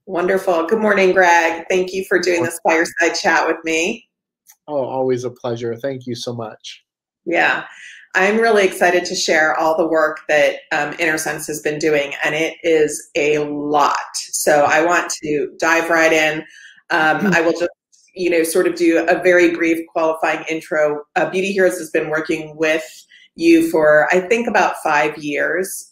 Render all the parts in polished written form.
Wonderful. Good morning, Greg. Thank you for doing this fireside chat with me. Oh, always a pleasure. Thank you so much. Yeah, I'm really excited to share all the work that Innersense has been doing, and it is a lot. So I want to dive right in. I will just, sort of do a very brief qualifying intro. Beauty Heroes has been working with you for, I think, about 5 years.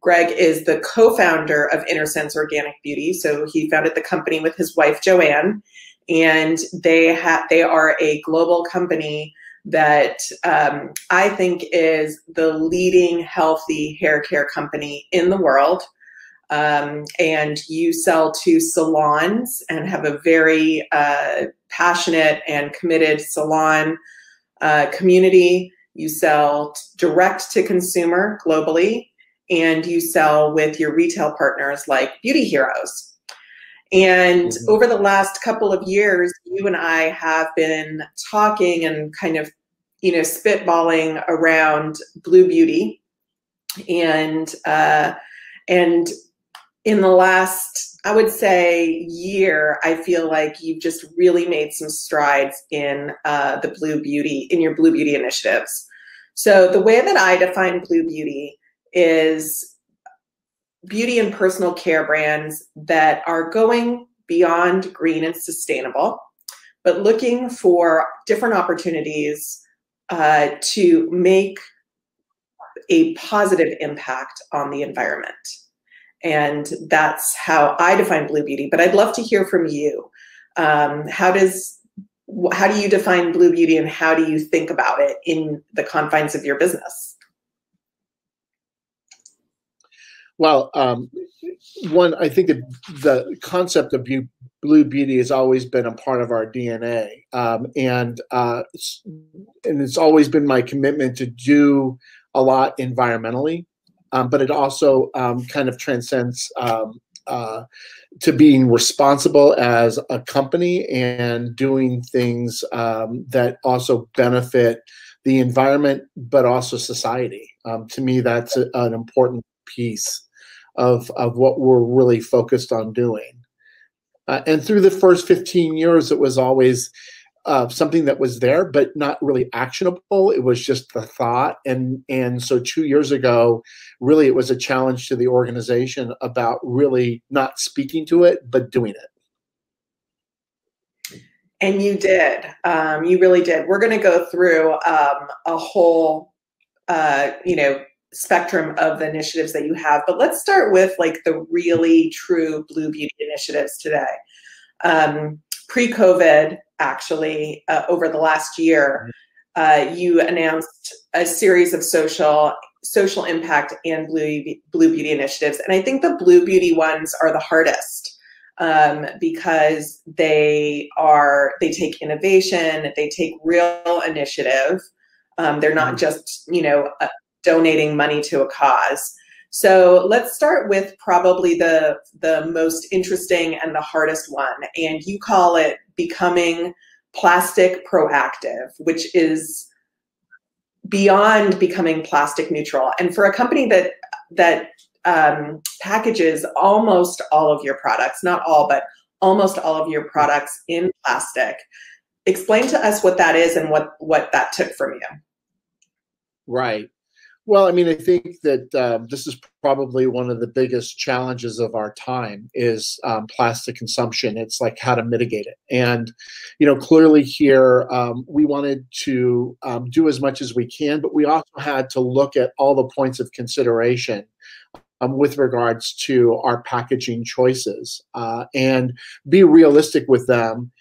Greg is the co-founder of Innersense Organic Beauty. So he founded the company with his wife, Joanne, and they are a global company that I think is the leading healthy hair care company in the world. And you sell to salons and have a very passionate and committed salon community. You sell direct to consumer globally, and you sell with your retail partners like Beauty Heroes. And over the last couple of years, you and I have been talking and kind of, spitballing around Blue Beauty. And in the last, I would say, year, I feel like you've just really made some strides in in your Blue Beauty initiatives. So the way that I define Blue Beauty is beauty and personal care brands that are going beyond green and sustainable, but looking for different opportunities to make a positive impact on the environment. And that's how I define Blue Beauty. But I'd love to hear from you. How do you define Blue Beauty, and how do you think about it in the confines of your business? Well, I think the concept of Blue Beauty has always been a part of our DNA, and it's always been my commitment to do a lot environmentally, but it also kind of transcends to being responsible as a company and doing things that also benefit the environment, but also society. To me, that's an important piece of what we're really focused on doing. And through the first 15 years, it was always something that was there, but not really actionable. It was just the thought. And so 2 years ago, really, it was a challenge to the organization about really not speaking to it, but doing it. And you did. You really did. We're going to go through a whole, spectrum of the initiatives that you have, but let's start with like the really true Blue Beauty initiatives today. Pre-COVID, actually, over the last year, you announced a series of social impact and Blue Beauty initiatives, and I think the Blue Beauty ones are the hardest because they take innovation, they take real initiative. They're not just donating money to a cause. So let's start with probably the most interesting and the hardest one. And you call it becoming plastic proactive, which is beyond becoming plastic neutral. And for a company that packages almost all of your products, not all, but almost all of your products in plastic, explain to us what that is and what that took from you. Right. Well, I mean, I think that this is probably one of the biggest challenges of our time is plastic consumption. It's like how to mitigate it. And, clearly here, we wanted to do as much as we can, but we also had to look at all the points of consideration with regards to our packaging choices and be realistic with them.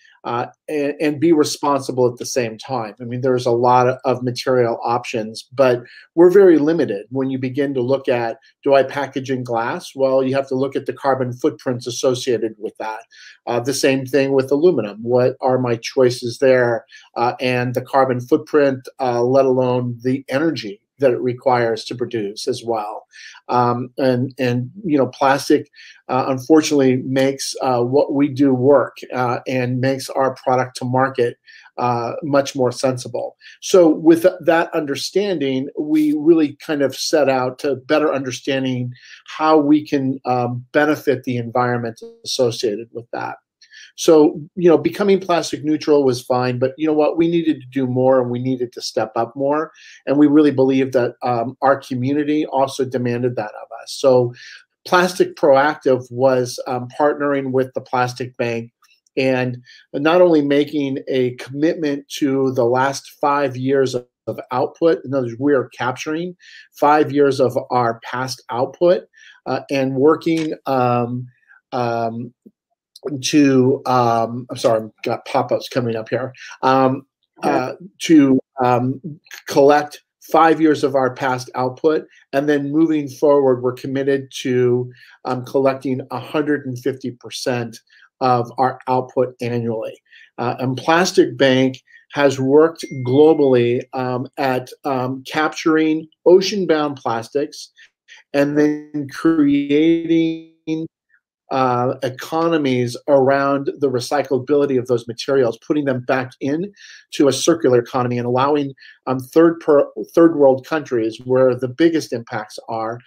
And be responsible at the same time. I mean, there's a lot of material options, but we're very limited when you begin to look at, do I package in glass? Well, you have to look at the carbon footprints associated with that. The same thing with aluminum. What are my choices there? And the carbon footprint, let alone the energy that it requires to produce as well. Plastic unfortunately makes what we do work and makes our product to market much more sensible. So with that understanding, we really kind of set out to better understanding how we can benefit the environment associated with that. So, becoming plastic neutral was fine, but you know what? We needed to do more, and we needed to step up more. And we really believe that our community also demanded that of us. So Plastic Proactive was partnering with the Plastic Bank and not only making a commitment to the last 5 years of output. In other words, we are capturing 5 years of our past output and working I'm sorry, I've got pop-ups coming up here, to collect 5 years of our past output. And then moving forward, we're committed to collecting 150% of our output annually. And Plastic Bank has worked globally at capturing ocean-bound plastics and then creating economies around the recyclability of those materials, putting them back in to a circular economy and allowing third world countries where the biggest impacts are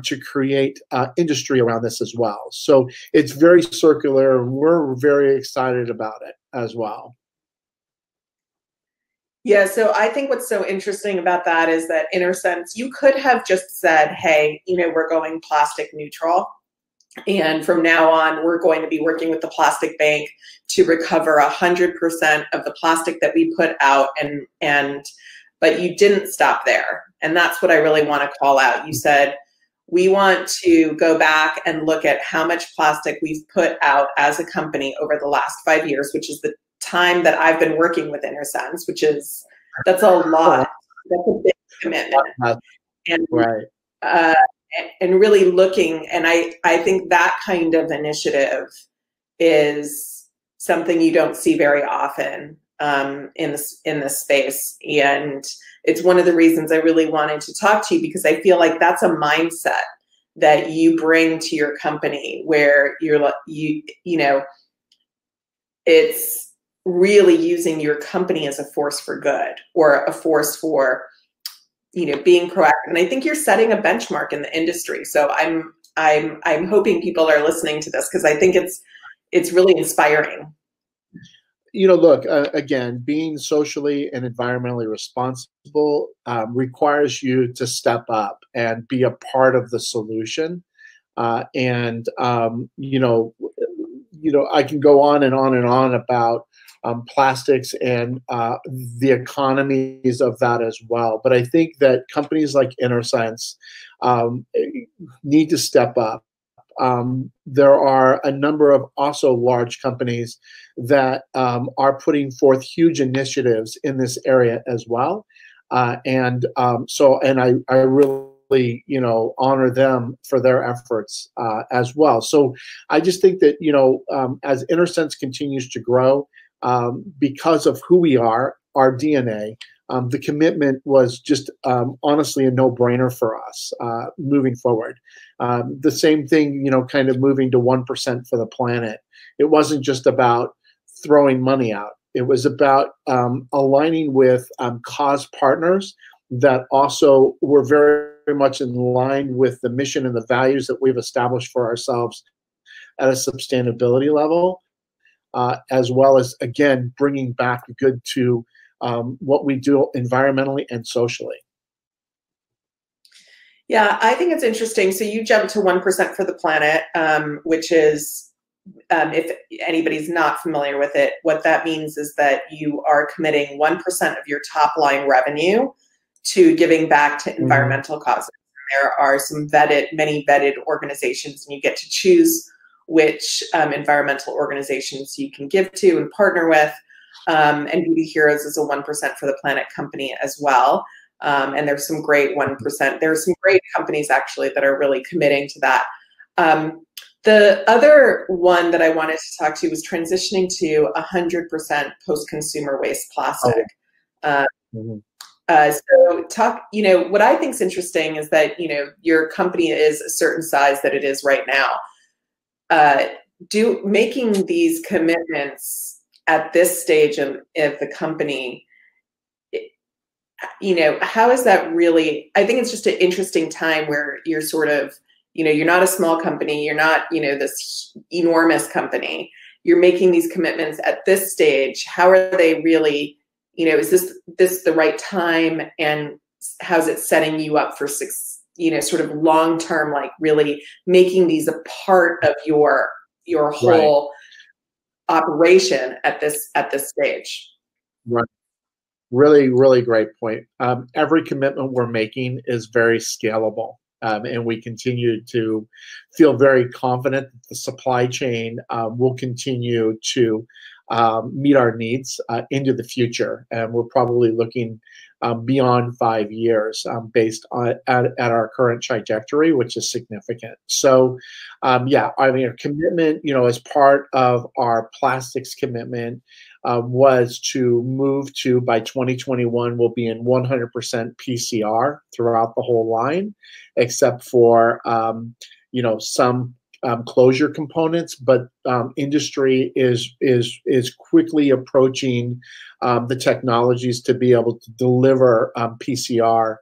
to create industry around this as well. So it's very circular, and we're very excited about it as well. Yeah, so I think what's so interesting about that is that Innersense, you could have just said, hey, we're going plastic neutral. And from now on, we're going to be working with the Plastic Bank to recover 100% of the plastic that we put out. But you didn't stop there. And that's what I really want to call out. You said, we want to go back and look at how much plastic we've put out as a company over the last 5 years, which is the time that I've been working with Innersense, that's a lot. That's a big commitment. And, right. And really looking, and I think that kind of initiative is something you don't see very often in this space. And it's one of the reasons I really wanted to talk to you, because I feel like that's a mindset that you bring to your company, where it's really using your company as a force for good, or a force for being proactive. And I think you're setting a benchmark in the industry. So I'm hoping people are listening to this, because I think it's really inspiring. Look, again, being socially and environmentally responsible requires you to step up and be a part of the solution. I can go on and on and on about plastics and the economies of that as well. But I think that companies like Innersense need to step up. There are a number of also large companies that are putting forth huge initiatives in this area as well. I really honor them for their efforts as well. So I just think that, as Innersense continues to grow, because of who we are, our DNA, the commitment was just honestly a no-brainer for us moving forward. The same thing, kind of moving to 1% for the planet. It wasn't just about throwing money out. It was about aligning with cause partners that also were very, very much in line with the mission and the values that we've established for ourselves at a sustainability level. As well as, again, bringing back good to what we do environmentally and socially. Yeah, I think it's interesting. So you jumped to 1% for the planet, which is, if anybody's not familiar with it, what that means is that you are committing 1% of your top line revenue to giving back to environmental causes. There are many vetted organizations, and you get to choose which environmental organizations you can give to and partner with. And Beauty Heroes is a 1% for the Planet company as well. And there's some great 1%. There's some great companies actually that are really committing to that. The other one that I wanted to talk to was transitioning to 100% post-consumer waste plastic. So what I think is interesting is that, your company is a certain size that it is right now. Making these commitments at this stage of the company, how is that really, I think it's just an interesting time where you're sort of, you're not a small company, you're not, this enormous company. You're making these commitments at this stage. How are they really, is this the right time, and how's it setting you up for sort of long-term, like really making these a part of your whole operation at this stage? Right. Really, really great point. Every commitment we're making is very scalable. And we continue to feel very confident that the supply chain will continue to meet our needs into the future. And we're probably looking beyond 5 years based on at our current trajectory, which is significant. So, yeah, I mean, a commitment, as part of our plastics commitment, was to move to, by 2021, we'll be in 100% PCR throughout the whole line, except for some closure components. But industry is quickly approaching the technologies to be able to deliver PCR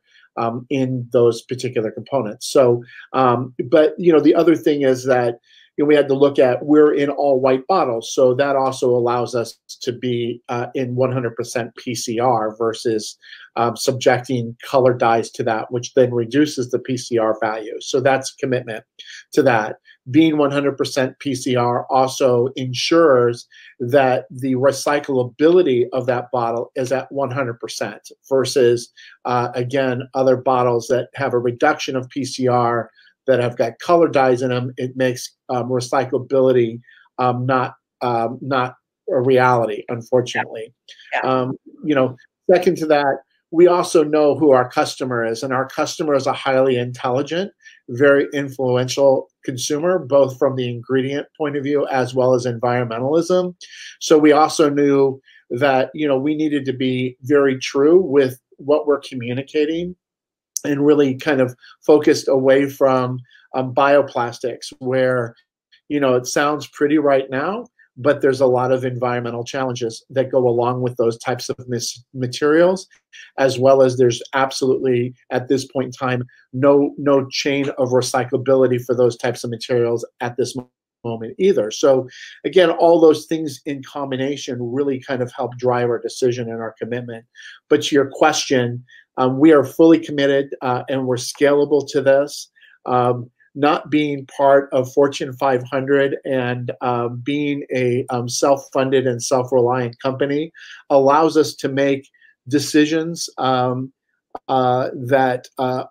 in those particular components. So, but the other thing is that we had to look at, we're in all white bottles, so that also allows us to be in 100% PCR versus subjecting color dyes to that, which then reduces the PCR value. So that's commitment to that. Being 100% PCR also ensures that the recyclability of that bottle is at 100% versus, again, other bottles that have a reduction of PCR that have got color dyes in them. It makes recyclability not a reality, unfortunately. Yeah. Second to that, we also know who our customer is, and our customer is a highly intelligent, very influential consumer, both from the ingredient point of view as well as environmentalism. So we also knew that we needed to be very true with what we're communicating, and really kind of focused away from bioplastics, where it sounds pretty right now, but there's a lot of environmental challenges that go along with those types of materials, as well as there's absolutely, at this point in time, no chain of recyclability for those types of materials at this moment either. So again, all those things in combination really kind of help drive our decision and our commitment. But to your question, we are fully committed and we're scalable to this. Not being part of Fortune 500 and being a self-funded and self-reliant company allows us to make decisions that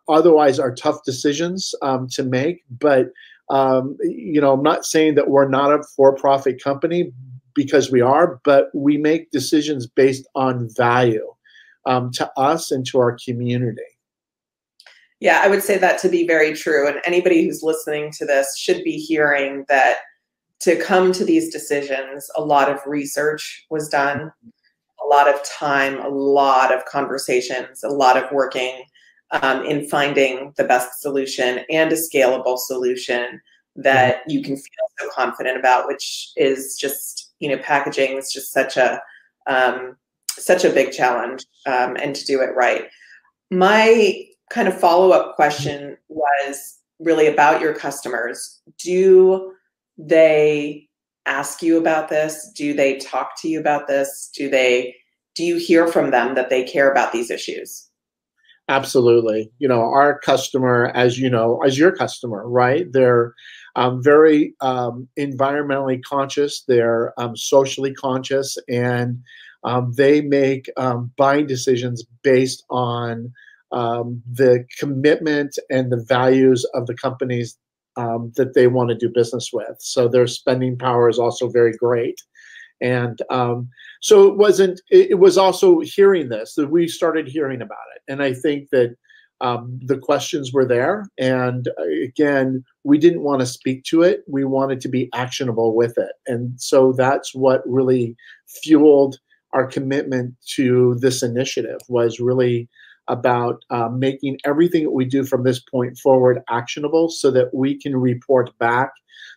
otherwise are tough decisions to make. But I'm not saying that we're not a for-profit company, because we are, but we make decisions based on value to us and to our community. Yeah, I would say that to be very true. And anybody who's listening to this should be hearing that to come to these decisions, a lot of research was done, a lot of time, a lot of conversations, a lot of working in finding the best solution and a scalable solution that you can feel so confident about, which is just, packaging is just such a big challenge, and to do it right. My kind of follow-up question was really about your customers. Do they ask you about this? Do they talk to you about this? Do you hear from them that they care about these issues? Absolutely. Our customer, as your customer, right? They're very environmentally conscious. They're socially conscious, and they make buying decisions based on the commitment and the values of the companies that they want to do business with. So their spending power is also very great. And so it was also hearing this, that we started hearing about it. And I think that the questions were there. And again, we didn't want to speak to it. We wanted to be actionable with it. And so that's what really fueled our commitment to this initiative, was really about making everything that we do from this point forward actionable, so that we can report back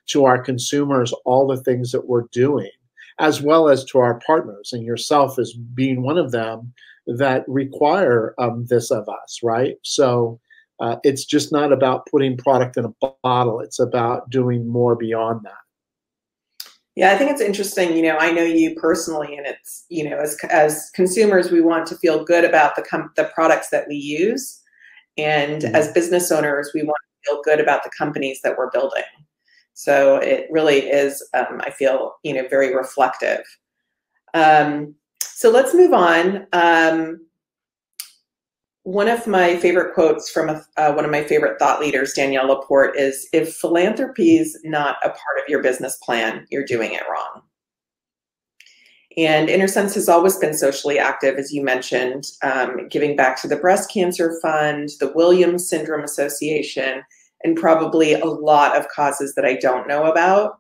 to our consumers all the things that we're doing. as well as to our partners, and yourself as being one of them, that require this of us, right? So it's just not about putting product in a bottle. It's about doing more beyond that. Yeah, I think it's interesting. I know you personally, and it's, as consumers, we want to feel good about the products that we use. And as business owners, we want to feel good about the companies that we're building. So it really is, I feel, very reflective. So let's move on. One of my favorite quotes from one of my favorite thought leaders, Danielle Laporte, is, "If philanthropy is not a part of your business plan, you're doing it wrong." And Innersense has always been socially active, as you mentioned, giving back to the Breast Cancer Fund, the Williams Syndrome Association, and probably a lot of causes that I don't know about.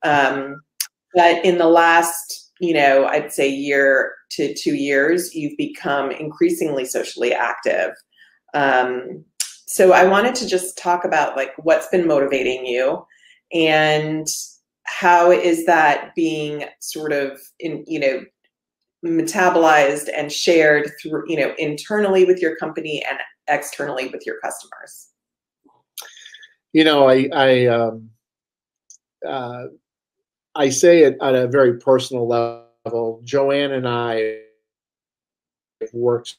But in the last, I'd say year to 2 years, you've become increasingly socially active. So I wanted to just talk about what's been motivating you, and how is that being sort of metabolized and shared through, internally with your company and externally with your customers? I say it at a very personal level. Joanne and I have worked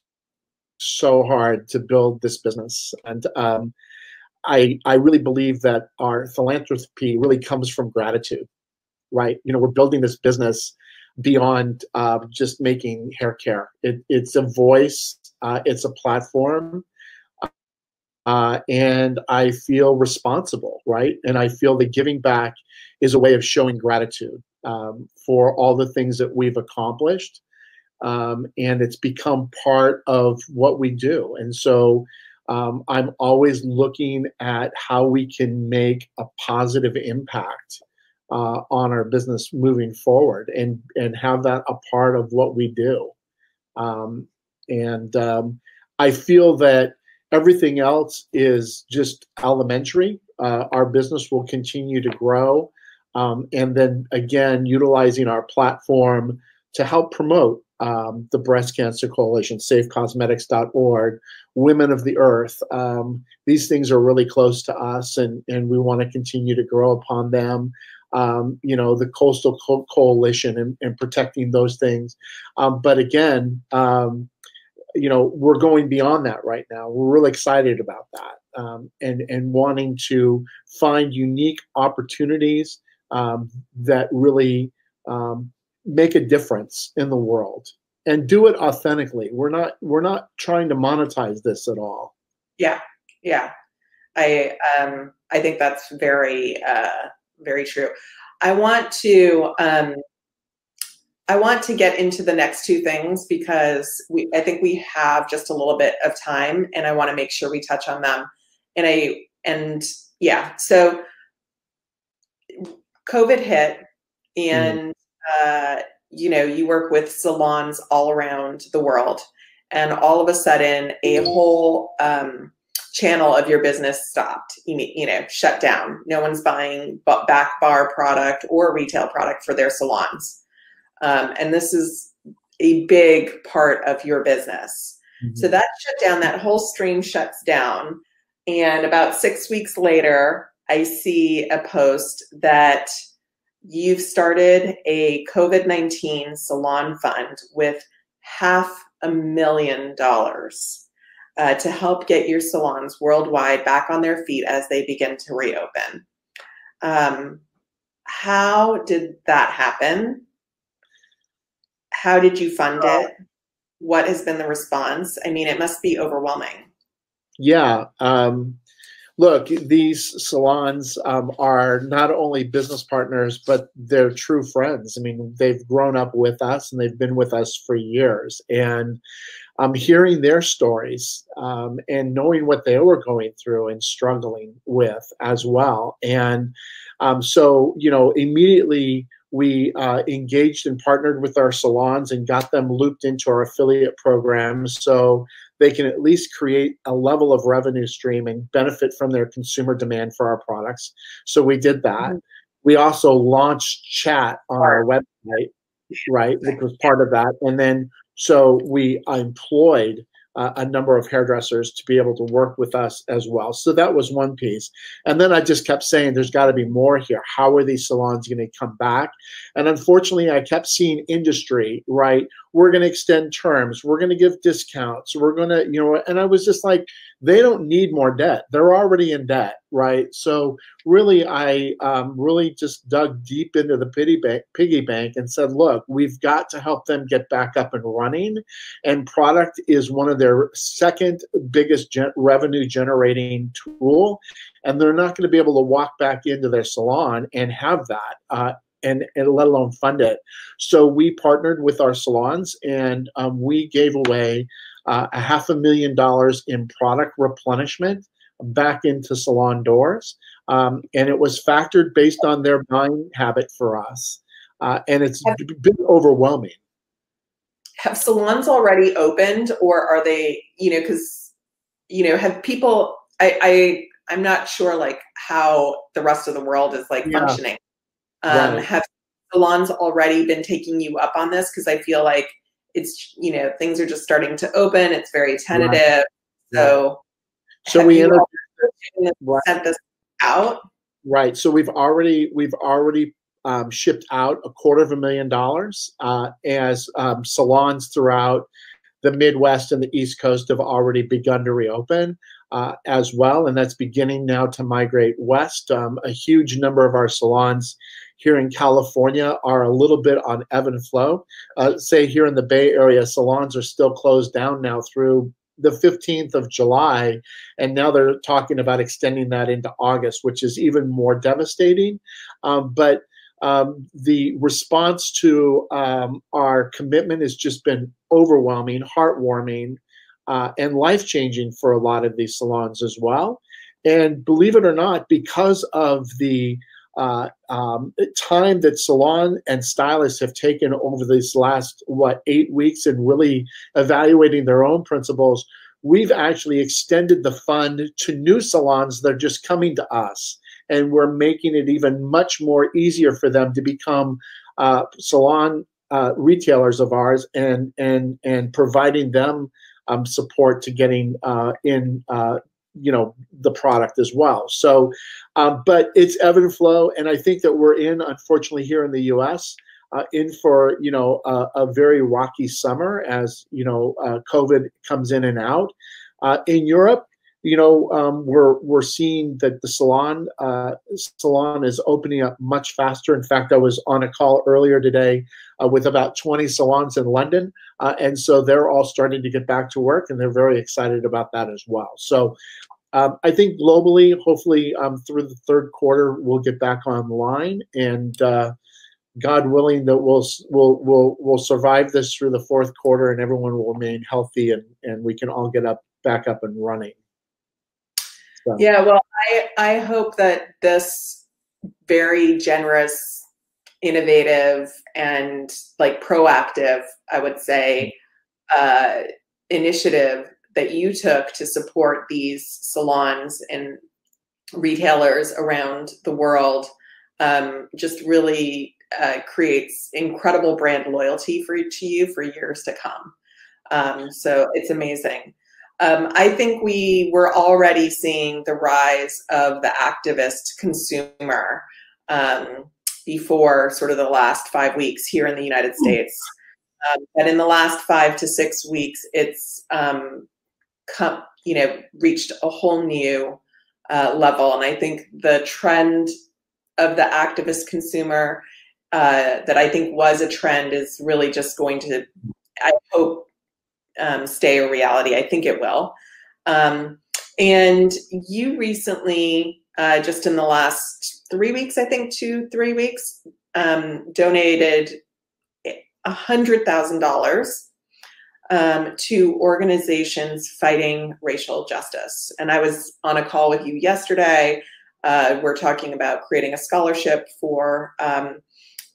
so hard to build this business, and I really believe that our philanthropy really comes from gratitude, right? We're building this business beyond just making hair care. It's a voice, it's a platform, and I feel responsible, right? And I feel that giving back is a way of showing gratitude for all the things that we've accomplished. And it's become part of what we do. And so I'm always looking at how we can make a positive impact on our business moving forward, and have that a part of what we do. I feel that everything else is just elementary. Our business will continue to grow. And then again, utilizing our platform to help promote the Breast Cancer Coalition, safecosmetics.org, Women of the Earth. These things are really close to us, and we want to continue to grow upon them. The Coastal Coalition, and protecting those things. But again, we're going beyond that right now. We're really excited about that, and wanting to find unique opportunities that really make a difference in the world, and do it authentically. We're not trying to monetize this at all. Yeah, yeah. I think that's very very true. I want to get into the next two things, because I think we have just a little bit of time, and I want to make sure we touch on them. So COVID hit, and you work with salons all around the world, and all of a sudden a whole channel of your business stopped, shut down. No one's buying back bar product or retail product for their salons. And this is a big part of your business. So that shut down, that whole stream shuts down. And about 6 weeks later, I see a post that you've started a COVID-19 salon fund with $500,000 to help get your salons worldwide back on their feet as they begin to reopen. How did that happen? How did you fund it? What has been the response? I mean, it must be overwhelming. Yeah. Look, these salons are not only business partners, but they're true friends. I mean, they've grown up with us, and they've been with us for years. And hearing their stories and knowing what they were going through and struggling with as well. And so, immediately we engaged and partnered with our salons and got them looped into our affiliate programs, so they can at least create a level of revenue stream and benefit from their consumer demand for our products. So we did that. We also launched chat on our website. right, which was part of that. And then so we employed a number of hairdressers to be able to work with us as well. So that was one piece. And then I just kept saying, there's got to be more here. How are these salons going to come back? And unfortunately, I kept seeing industry, right? We're going to extend terms. We're going to give discounts. We're going to, you know, and I was just like, they don't need more debt. They're already in debt, right? So really, I really just dug deep into the piggy bank and said, look, we've got to help them get back up and running. And product is one of their second biggest revenue generating tool. And they're not going to be able to walk back into their salon and have that. And let alone fund it. So we partnered with our salons, and we gave away $500,000 in product replenishment back into salon doors. And it was factored based on their buying habit for us. And it's been overwhelming. Have salons already opened, or are they, you know, because, you know, have people, I'm not sure like how the rest of the world is like functioning. Right. Have salons already been taking you up on this? Because I feel like it's, you know, things are just starting to open. It's very tentative. Right. So we sent this out. Right. So we've already shipped out $250,000 as salons throughout the Midwest and the East Coast have already begun to reopen as well, and that's beginning now to migrate west. A huge number of our salons here in California are a little bit on ebb and flow. Say here in the Bay Area, salons are still closed down now through the 15th of July, and now they're talking about extending that into August, which is even more devastating. But the response to our commitment has just been overwhelming, heartwarming, and life-changing for a lot of these salons as well. And believe it or not, because of the time that salon and stylists have taken over these last, 8 weeks and really evaluating their own principles, we've actually extended the fund to new salons that are just coming to us. And we're making it even much more easier for them to become salon retailers of ours, and providing them support to getting in the product as well. So, but it's ebb and flow, and I think that we're unfortunately, here in the U.S., in for a very rocky summer as COVID comes in and out. In Europe, we're seeing that the salon is opening up much faster. In fact, I was on a call earlier today with about 20 salons in London, and so they're all starting to get back to work, and they're very excited about that as well. So I think globally, hopefully through the third quarter, we'll get back online, and God willing, that we'll survive this through the fourth quarter, and everyone will remain healthy, and we can all get back up and running. So. Yeah, well, I hope that this very generous, innovative, and like proactive, I would say, initiative that you took to support these salons and retailers around the world just really creates incredible brand loyalty to you for years to come. So it's amazing. I think we were already seeing the rise of the activist consumer before sort of the last 5 weeks here in the United States. But in the last 5 to 6 weeks, it's reached a whole new level. And I think the trend of the activist consumer that I think was a trend is really just going to, I hope, stay a reality. I think it will. And you recently, just in the last 3 weeks, I think 2-3 weeks, donated $100,000 to organizations fighting racial justice. And I was on a call with you yesterday. We're talking about creating a scholarship for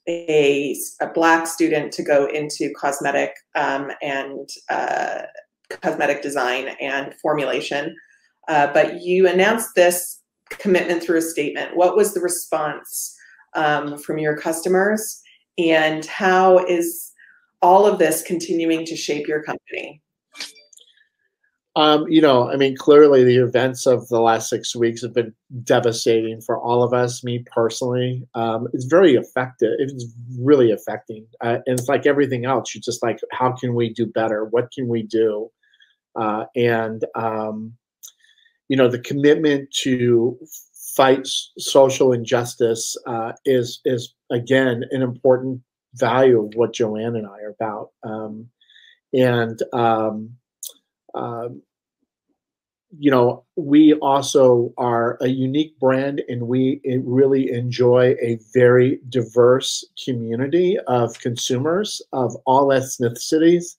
a Black student to go into cosmetic and cosmetic design and formulation. But you announced this commitment through a statement. What was the response from your customers? And how is all of this continuing to shape your company? I mean, clearly the events of the last 6 weeks have been devastating for all of us. Me personally, it's very effective. It's really affecting, and it's like everything else. You're just like, how can we do better? What can we do? And the commitment to fight social injustice is again an important value of what Joanne and I are about. And we also are a unique brand, and we really enjoy a very diverse community of consumers of all ethnicities.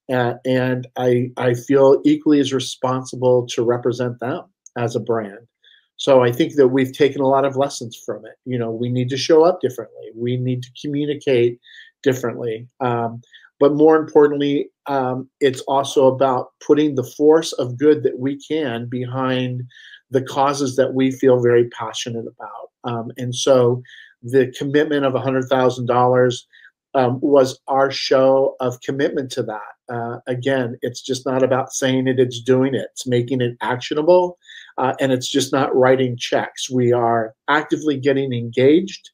And I feel equally as responsible to represent them as a brand. So I think that we've taken a lot of lessons from it. We need to show up differently. We need to communicate differently. But more importantly, it's also about putting the force of good that we can behind the causes that we feel very passionate about. And so the commitment of $100,000 was our show of commitment to that. Again, it's just not about saying it, it's doing it. It's making it actionable, and it's just not writing checks. We are actively getting engaged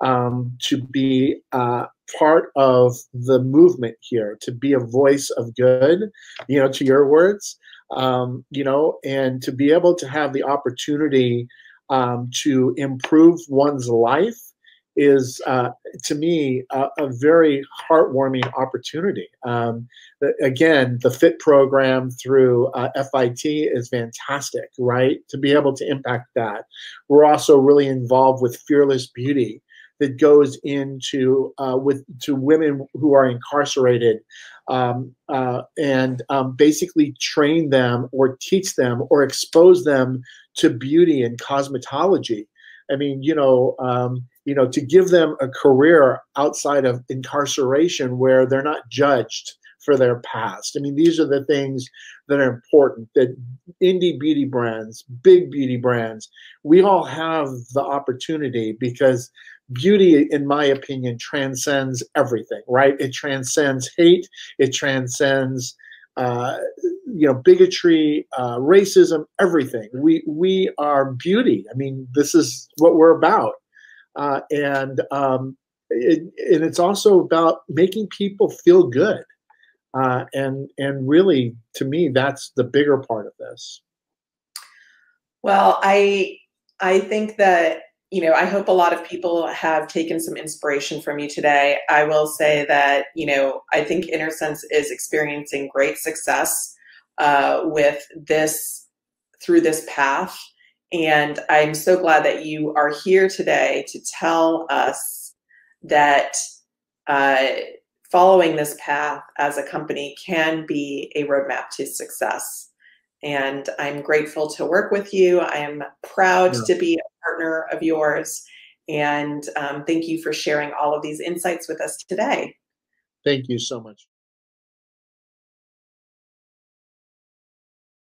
to be part of the movement here, to be a voice of good, to your words, and to be able to have the opportunity to improve one's life is, to me, a very heartwarming opportunity. Again, the FIT program through FIT is fantastic, right? To be able to impact that. We're also really involved with Fearless Beauty that goes into to women who are incarcerated, and basically train them or teach them or expose them to beauty and cosmetology. I mean, to give them a career outside of incarceration where they're not judged for their past. I mean, these are the things that are important, that indie beauty brands, big beauty brands, we all have the opportunity, because beauty, in my opinion, transcends everything, right? It transcends hate. It transcends bigotry, racism, everything. We are beauty. I mean, this is what we're about. And it's also about making people feel good. And really, to me, that's the bigger part of this. Well, I think that, I hope a lot of people have taken some inspiration from you today. I will say that, I think Innersense is experiencing great success with this, through this path. And I'm so glad that you are here today to tell us that following this path as a company can be a roadmap to success. And I'm grateful to work with you. I am proud to be a partner of yours. And thank you for sharing all of these insights with us today. Thank you so much.